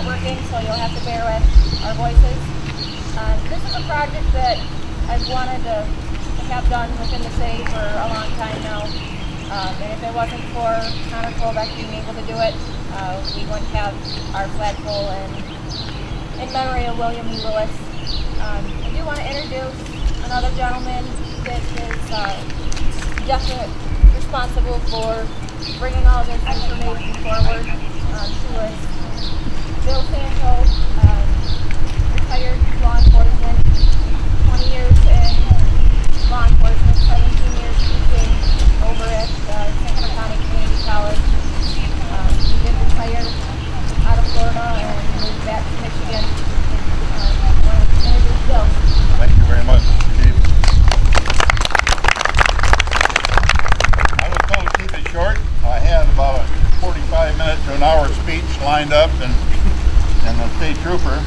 not working, so you'll have to bear with our voices. This is a project that I've wanted to have done within the city for a long time now. And if it wasn't for Connor KOVECK being able to do it, we wouldn't have our flagpole in memory of William E. Lewis. I do want to introduce another gentleman that is definitely responsible for bringing all this information forward to us. Bill Santo, retired law enforcement, 20 years in law enforcement, 17 years teaching over at Santa County Community College. He did retire out of Florida and moved back to Michigan. Bill. Thank you very much, Chief. I was told to keep it short. I had about a 45-minute to an hour speech lined up, and the state trooper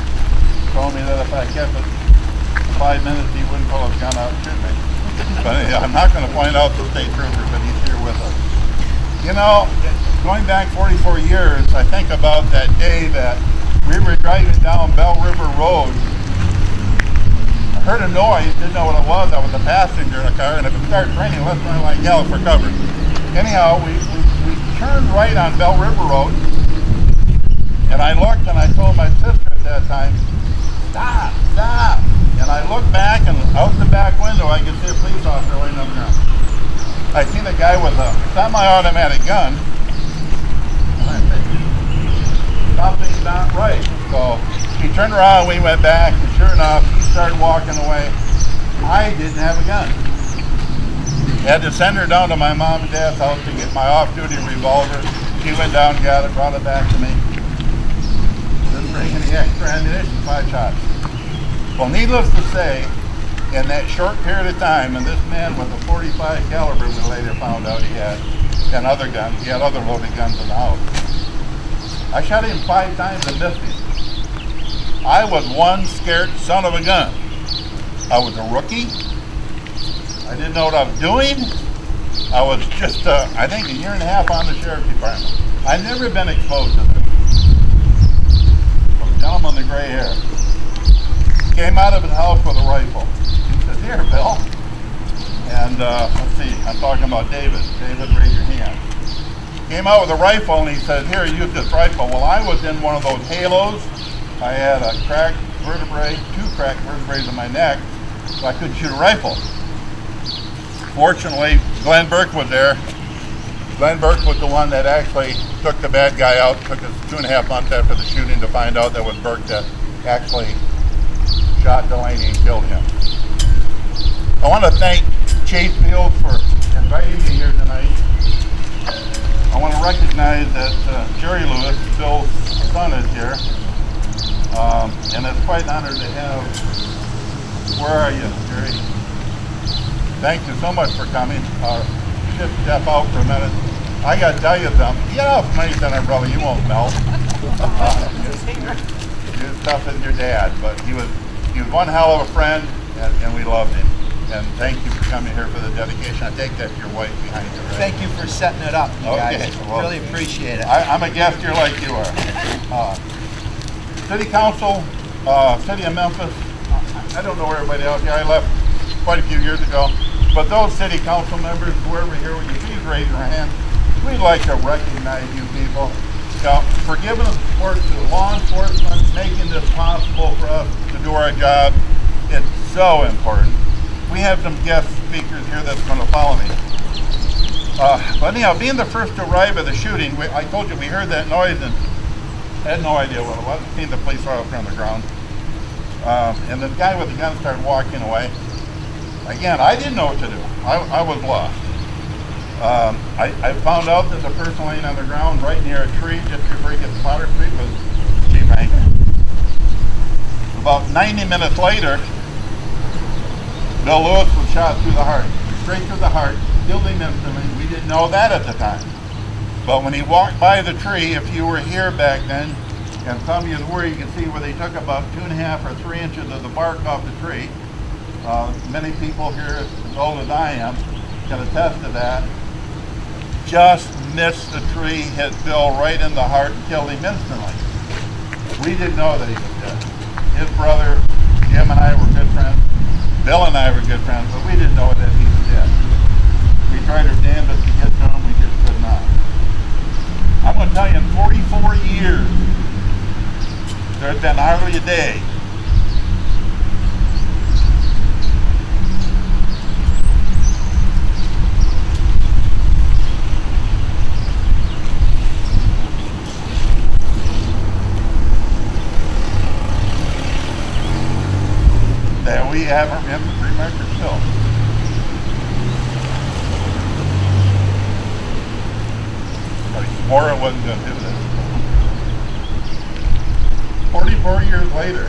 told me that if I kept it 5 minutes, he wouldn't pull his gun out and shoot me. But I'm not going to point out the state trooper, but he's here with us. You know, going back 44 years, I think about that day that we were driving down Bell River Road. I heard a noise, didn't know what it was. I was a passenger in a car, and if it starts raining, let's run like hell for cover. Anyhow, we turned right on Bell River Road, and I looked and I told my sister at that time, stop, stop. And I looked back, and out the back window I could see a police officer laying on the ground. I seen a guy with a semi-automatic gun, and I said, something's not right. So he turned around, we went back, and sure enough, he started walking away. I didn't have a gun. Had to send her down to my mom and dad's house to get my off-duty revolver. She went down, got it, brought it back to me. Didn't bring any extra ammunition, 5 shots. Well, needless to say, in that short period of time, and this man with a .45 caliber, we later found out he had, and other guns, he had other loaded guns in the house. I shot him 5 times and missed him. I was one scared son of a gun. I was a rookie. I didn't know what I was doing. I was just, I think, a year and a half on the sheriff's department. I'd never been exposed to this. A gentleman with gray hair came out of his house with a rifle. He says, here, Bill. And let's see, I'm talking about David. David, raise your hand. Came out with a rifle and he said, here, use this rifle. Well, I was in one of those halos. I had a cracked vertebrae, 2 cracked vertebrae in my neck, so I couldn't shoot a rifle. Fortunately, Glenn Burke was there. Glenn Burke was the one that actually took the bad guy out. Took us 2.5 months after the shooting to find out that was Burke that actually shot Delaney and killed him. I want to thank CHEIF for inviting me here tonight. I want to recognize that Jerry Lewis, Bill's son, is here. And it's quite an honor to have, where are you, Jerry? Thank you so much for coming. Just step out for a minute. I got to tell you something. Get off my center, brother. You won't melt. You're tough as your dad, but he was one hell of a friend, and we loved him. And thank you for coming here for the dedication. I take that to your wife behind you, right? Thank you for setting it up, you guys. Well, really appreciate it. I'm a guest here like you are. City Council, City of Memphis. I don't know everybody else here. I left quite a few years ago. But those city council members, whoever here, would you please raise your hand? We'd like to recognize you people. For giving support to law enforcement, making this possible for us to do our job. It's so important. We have some guest speakers here that's going to follow me. But anyhow, being the first to arrive at the shooting, I told you we heard that noise and had no idea what it was. Seen the police officer on the ground. And the guy with the gun started walking away. Again, I didn't know what to do. I was lost. I found out that the person laying on the ground right near a tree just before he gets Potter Street was Chief Rankin. About 90 minutes later, Bill Lewis was shot through the heart, straight through the heart, killed him instantly. We didn't know that at the time. But when he walked by the tree, if you were here back then, and some of you were, you can see where they took about 2.5 or 3 inches of the bark off the tree. Many people here, as old as I am, can attest to that. Just missed the tree, hit Bill right in the heart and killed him instantly. We didn't know that he was dead. His brother, Jim and I were good friends. Bill and I were good friends, but we didn't know that he was dead. We tried our damnedest to get to him, we just could not. I'm going to tell you, in 44 years, there's been hardly a day that we haven't remembered still. But he swore it wasn't going to do this. 44 years later,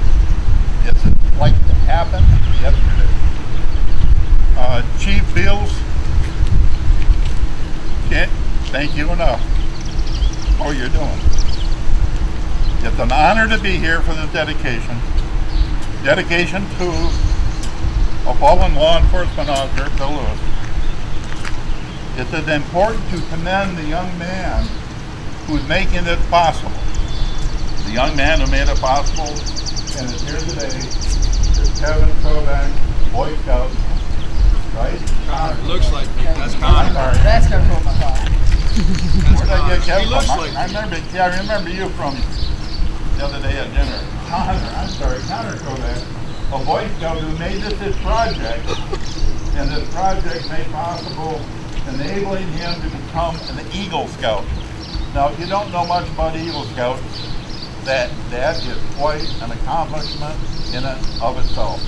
it's like it happened yesterday. Chief Beals, can't thank you enough for what you're doing. It's an honor to be here for this dedication. Dedication to a fallen law enforcement officer, Bill Lewis. It is important to commend the young man who's making this possible. The young man who made it possible and is here today is Kevin KOVECK, Boy Scout, right? Connor, looks like me. That's Connor. That's gonna pull my car. Where did I get Kevin He looks from? like I remember you from the other day at dinner. Connor KOVECK, a Boy Scout who made this his project, and this project made possible enabling him to become an Eagle Scout. Now, if you don't know much about Eagle Scouts, that is quite an accomplishment in and of itself.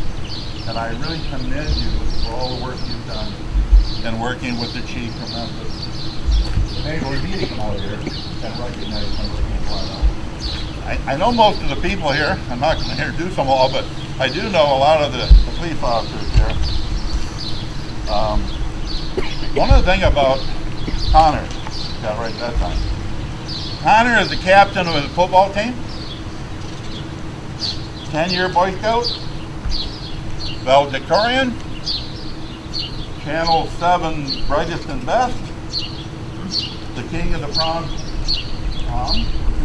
And I really commend you for all the work you've done in working with the chief from Memphis. Maybe we're meeting him out here and recognize some of the people I know. I know most of the people here. I'm not going to introduce them all, but I do know a lot of the police officers here. One of the things about Connor, got right that time. Connor is the captain of his football team, 10-year Boy Scout, valedictorian, Channel 7 brightest and best, the king of the prom,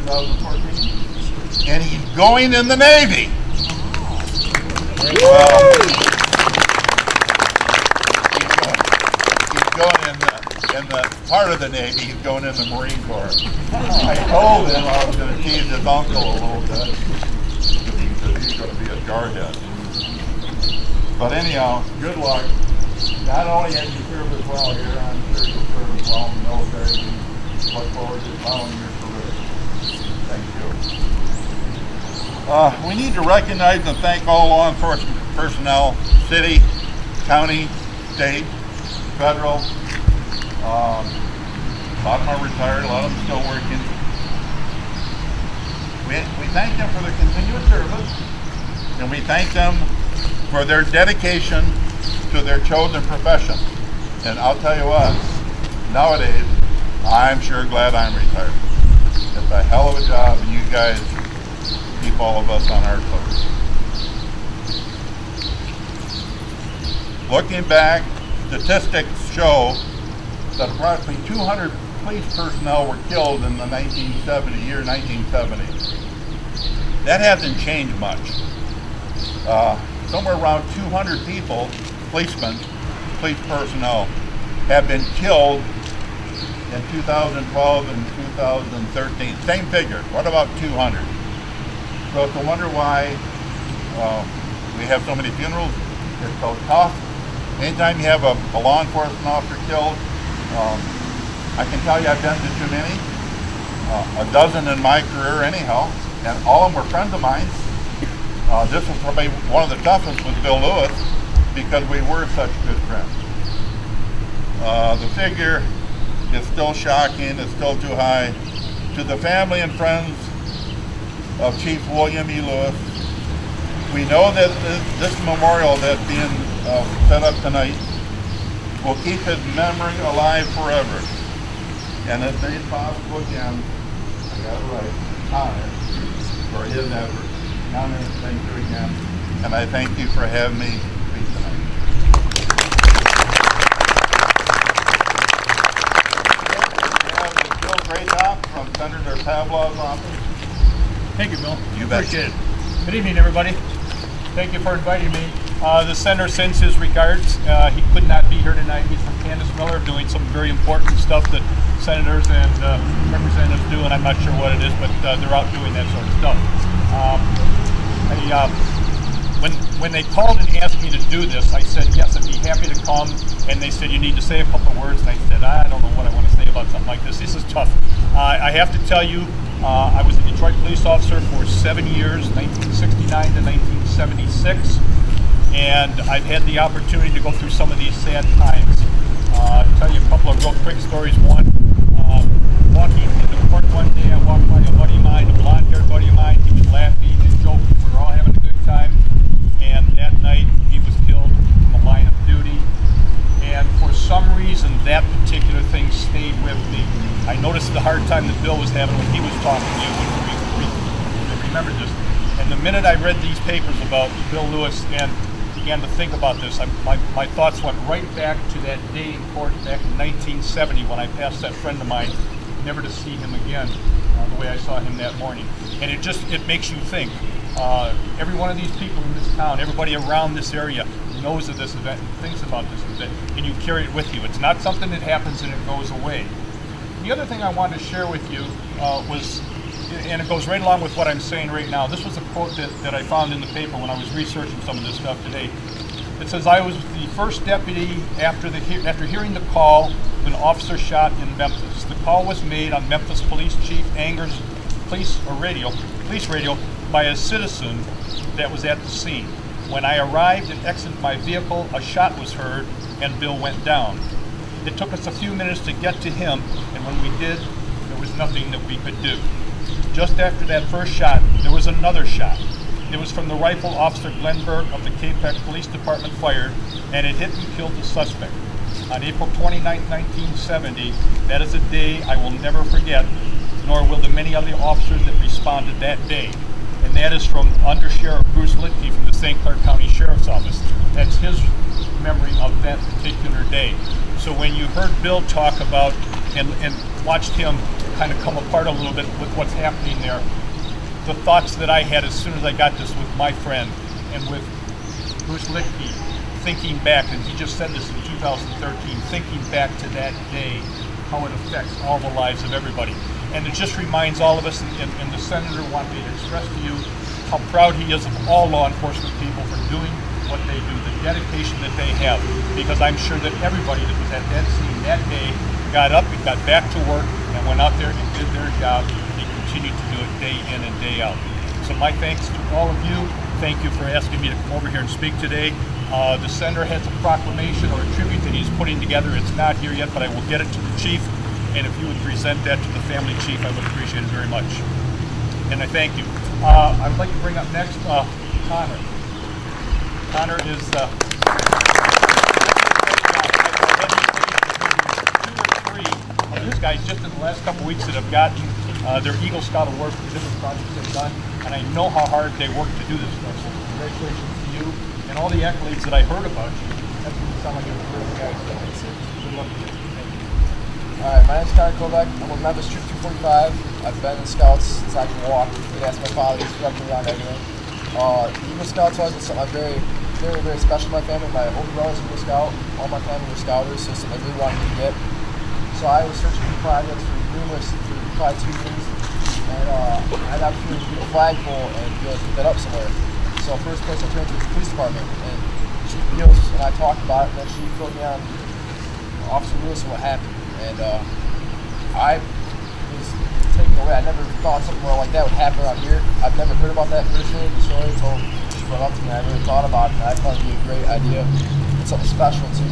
2014, and he's going in the Navy. Well, he's going in the part of the Navy, he's going in the Marine Corps. I told him I was going to tease his uncle a little bit, because he's going to be a jarhead. But anyhow, good luck. Not only have you served as well here, I'm sure you'll serve as well in the military. We look forward to following your career. Thank you. We need to recognize and thank all law enforcement personnel, city, county, state, federal. A lot of them are retired, a lot of them still working. We thank them for their continuous service, and we thank them for their dedication to their chosen profession. And I'll tell you what, nowadays, I'm sure glad I'm retired. It's a hell of a job, and you guys keep all of us on our toes. Looking back, statistics show that approximately 200 police personnel were killed in the year 1970. That hasn't changed much. Somewhere around 200 people, policemen, police personnel, have been killed in 2012 and 2013. Same figure. What about 200? So it's a wonder why we have so many funerals. It's so tough. Anytime you have a law enforcement officer killed, I can tell you I've been to too many, a dozen in my career anyhow, and all of them were friends of mine. This was probably one of the toughest with Bill Lewis because we were such good friends. The figure is still shocking, it's still too high. To the family and friends of Chief William E. Lewis, we know that this memorial that's being set up tonight will keep his memory alive forever. And it's made possible again, I got it right, Connor, for his effort. Connor, thank you again. And I thank you for having me speak tonight. We have the Bill Greatop from Senator Pavlov's office. Thank you, Bill. You bet. Appreciate it. Good evening, everybody. Thank you for inviting me. The senator sends his regards. He could not be here tonight. He's from Candace Miller doing some very important stuff that senators and representatives do, and I'm not sure what it is, but they're out doing that sort of stuff. When they called and asked me to do this, I said, yes, I'd be happy to come. And they said, you need to say a couple of words. And I said, I don't know what I want to say about something like this. This is tough. I have to tell you, I was a Detroit police officer for 7 years, 1969 to 1976. And I've had the opportunity to go through some of these sad times. I'll tell you a couple of real quick stories. One, walking into court one day, I walked by a buddy of mine, a blonde-haired buddy of mine. He was laughing and joking. We were all having a good time. And that night, he was killed in the line of duty. And for some reason, that particular thing stayed with me. I noticed the hard time that Bill was having when he was talking to you, when we remembered this. And the minute I read these papers about Bill Lewis and began to think about this, my thoughts went right back to that day in court back in 1970 when I passed that friend of mine, never to see him again the way I saw him that morning. And it makes you think. Every one of these people in this town, everybody around this area knows of this event and thinks about this event, and you carry it with you. It's not something that happens and it goes away. The other thing I wanted to share with you was, and it goes right along with what I'm saying right now, this was a quote that I found in the paper when I was researching some of this stuff today. It says, I was the first deputy after hearing the call of an officer shot in Memphis. The call was made on Memphis Police Chief Anger's police radio by a citizen that was at the scene. When I arrived and exited my vehicle, a shot was heard and Bill went down. It took us a few minutes to get to him, and when we did, there was nothing that we could do. Just after that first shot, there was another shot. It was from the rifle Officer Glenberg of the KAPAC Police Department fired, and it hit and killed the suspect. On April 29, 1970, that is a day I will never forget, nor will the many other officers that responded that day. And that is from Under Sheriff Bruce Litke from the St. Clair County Sheriff's Office. That's his memory of that particular day. So when you heard Bill talk about and watched him kind of come apart a little bit with what's happening there, the thoughts that I had as soon as I got this with my friend and with Bruce Litke, thinking back, and he just said this in 2013, thinking back to that day, how it affects all the lives of everybody. And it just reminds all of us, and the senator wanted me to express to you how proud he is of all law enforcement people for doing what they do, the dedication that they have. Because I'm sure that everybody that was at that scene that day got up and got back to work and went out there and did their job, and they continue to do it day in and day out. So my thanks to all of you. Thank you for asking me to come over here and speak today. The senator has a proclamation or a tribute that he's putting together. It's not here yet, but I will get it to the chief. And if you would present that to the family chief, I would appreciate it very much. And I thank you. I would like to bring up next Connor. Connor is two or three of these guys just in the last couple weeks that have gotten their Eagle Scout Award for the different projects they've done. And I know how hard they work to do this stuff. So congratulations to you and all the accolades that I heard about you. That's what you sound like a real guy. Good luck to you. Alright, my name's KOVECK. I'm with Memphis Troop 245. I've been in Scouts since I can walk. You ask my father, he's rubbed me around everything. The Eagle Scouts was something very, very, very special to my family. My older brother's Eagle Scout. All my family were Scouters, so it's something I really wanted to get. So I was searching for projects for probably 2 years. And I had an opportunity to get a flagpole and be able to put that up somewhere. So first place I turned to was the police department. And Chief Beals and I talked about it, and then she filled me on Officer Lewis and what happened. And I was taken away. I never thought something like that would happen around here. I've never heard about that personally. The story until she brought up to me. I really thought about it, and I thought it would be a great idea. It's something special to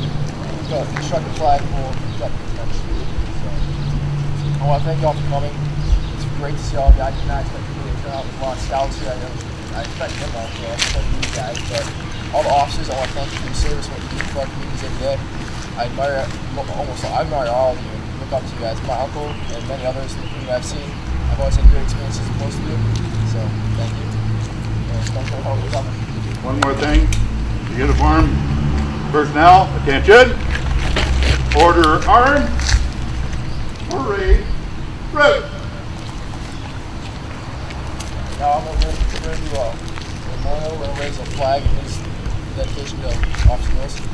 construct a flagpole and protect the country. So I want to thank you all for coming. It's great to see all of you. I did not expect people to turn out with a lot of scouts here. I expect them all, so I expect you guys. But all the officers, I want to thank you for your service, what you do for our communities every day. I admire all of you and look up to you guys. My uncle and many others in the community I've seen, I've always had great experiences close to you. So thank you. One more thing, the uniform personnel, attention, order armed, parade, route. Now we're going to do a memorial. We're going to raise a flag in his dedication to Officer Wilson.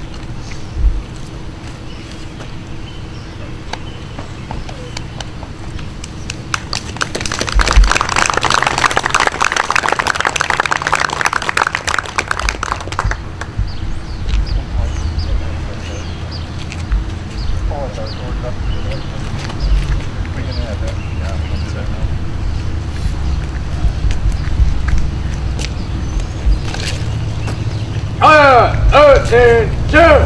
We can add that. Yeah, we'll do that now. Attention!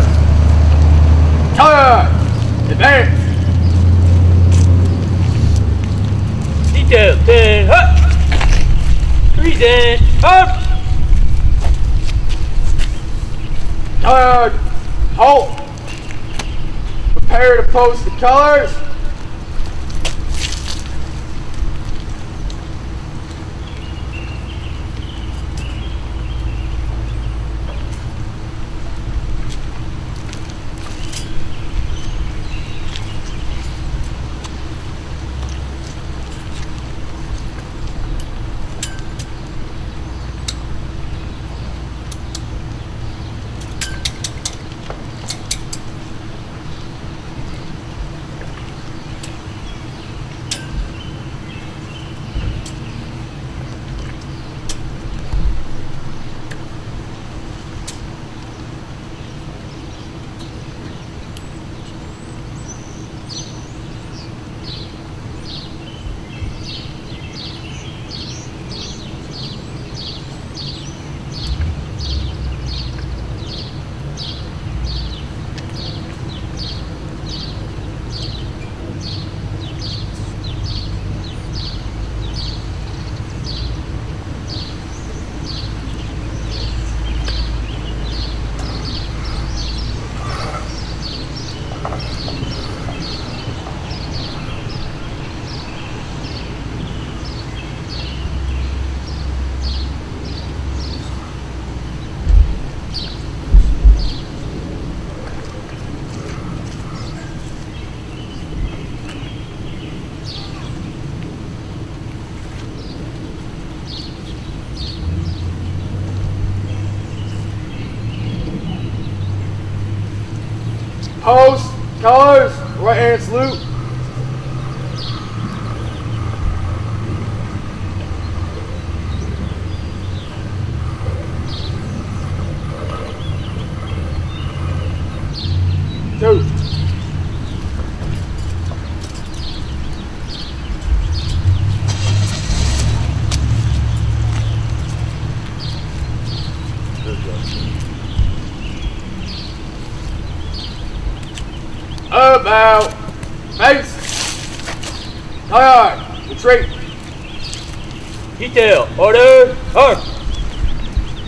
Time! Advance! Detail 10 up! 3 10 up! Tired! Halt! Prepare to post the colors! Post, colors, right hand salute. Two. About face. Alright, retreat. Detail, order, arm.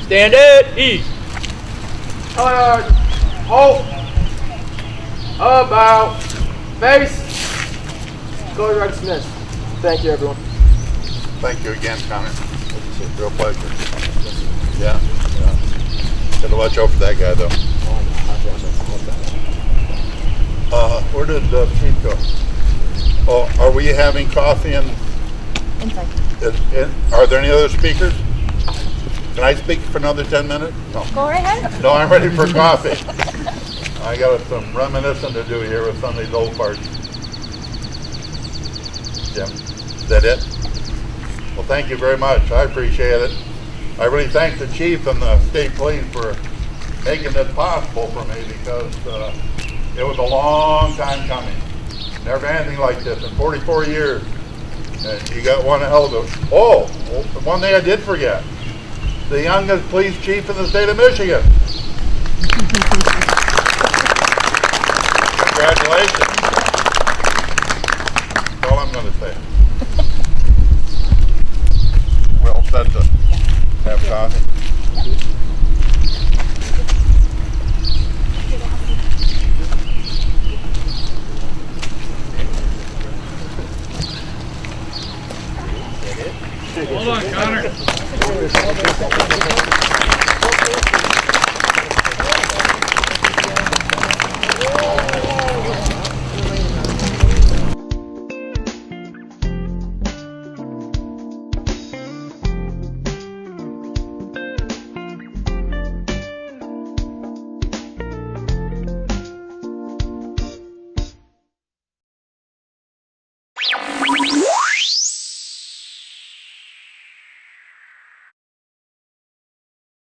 Stand at ease. Alright, halt. About face. Go right dismiss. Thank you, everyone. Thank you again, Connor. It's a real pleasure. Yeah. Gotta watch out for that guy, though. Where did Chief go? Oh, are we having coffee and? Inside. Are there any other speakers? Can I speak for another 10 minutes? No. Go right ahead. No, I'm ready for coffee. I got some reminiscing to do here with some of these old parts. Jim, is that it? Well, thank you very much. I appreciate it. I really thank the chief and the state police for making this possible for me, because it was a long time coming. Never anything like this in 44 years. And you got one hell of a... Oh, one thing I did forget. The youngest police chief in the state of Michigan. Congratulations. That's all I'm going to say. Well set to have coffee. Hold on, Connor.